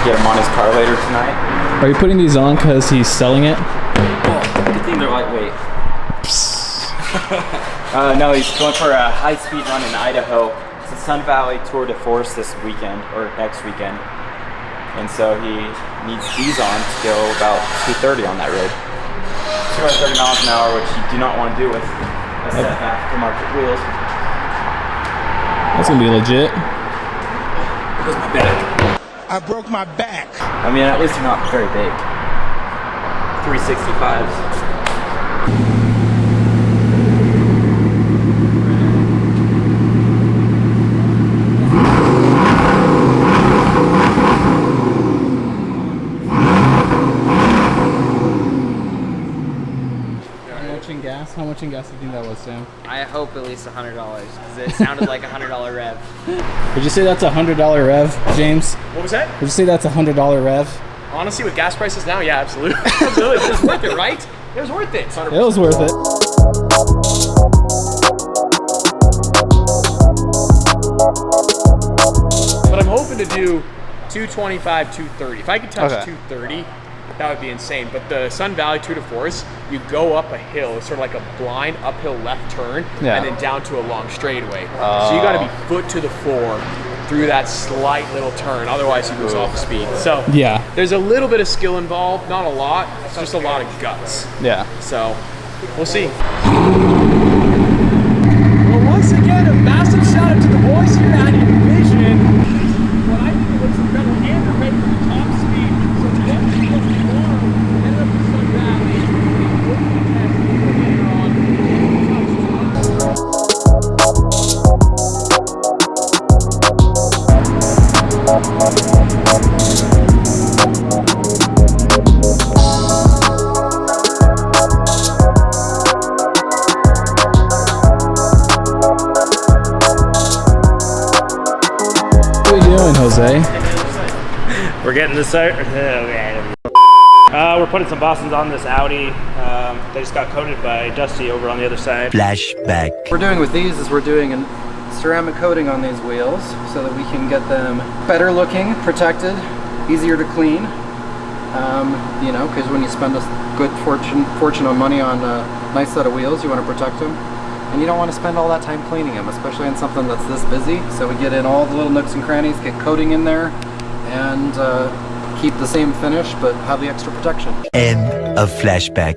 get him on his car later tonight. Are you putting these on because he's selling it? Oh, good thing they're lightweight. No, he's going for a high-speed run in Idaho. It's the Sun Valley Tour de Force this weekend, or next weekend. And so he needs these on to go about 230 on that road. 230 miles an hour, which you do not want to do with a set of aftermarket wheels. That's gonna be legit. It was my back. I broke my back. I mean, at least they're not very big. 365s. How much in gas do you think that was, Sam? I hope at least $100 because it sounded like a $100 rev. Would you say that's a $100 rev, James? What was that? Would you say that's a $100 rev? Honestly, with gas prices now, yeah, absolutely. Absolutely. But it was worth it, right? It was worth it. 100%. It was worth it. But I'm hoping to do 225, 230. If I could touch 230, that would be insane. But the Sun Valley Tour de Force, you go up a hill. It's sort of like a blind uphill left turn, and then down to a long straightaway. So you got to be foot to the floor through that slight little turn. Otherwise, you lose off the speed. So there's a little bit of skill involved, not a lot. It's just a lot of guts. Yeah. So we'll see. Well, once again, a massive shout out to the boys here at Envision. What I think looks incredible, and they're ready for the top speed. So today, headed up to Sun Valley, hopefully test later on. What are you doing, Jose? We're getting this out. We're putting some Vossens on this Audi. They just got coated by Dusty over on the other side. Flashback. What we're doing with these is we're doing a ceramic coating on these wheels so that we can get them better looking, protected, easier to clean. You know, because when you spend a good fortune on money on a nice set of wheels, you want to protect them. And you don't want to spend all that time cleaning them, especially on something that's this busy. So we get in all the little nooks and crannies, get coating in there, and keep the same finish, but have the extra protection. End of flashback.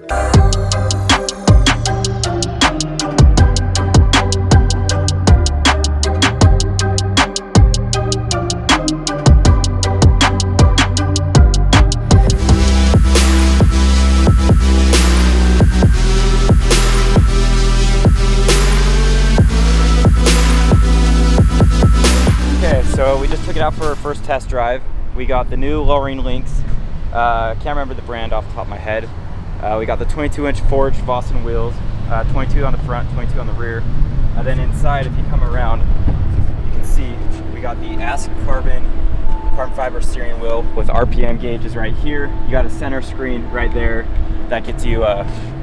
So we just took it out for our first test drive. We got the new lowering links. Can't remember the brand off the top of my head. We got the 22-inch Forged Vossen Wheels, 22 on the front, 22 on the rear. And then inside, if you come around, you can see we got the ASKcarbon carbon fiber steering wheel with RPM gauges right here. You got a center screen right there that gets you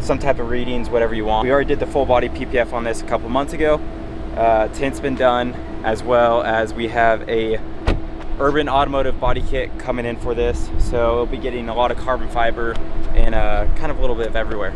some type of readings, whatever you want. We already did the full body PPF on this a couple months ago. Tint's been done, as well as we have a urban automotive body kit coming in for this, so we'll be getting a lot of carbon fiber and kind of a little bit of everywhere.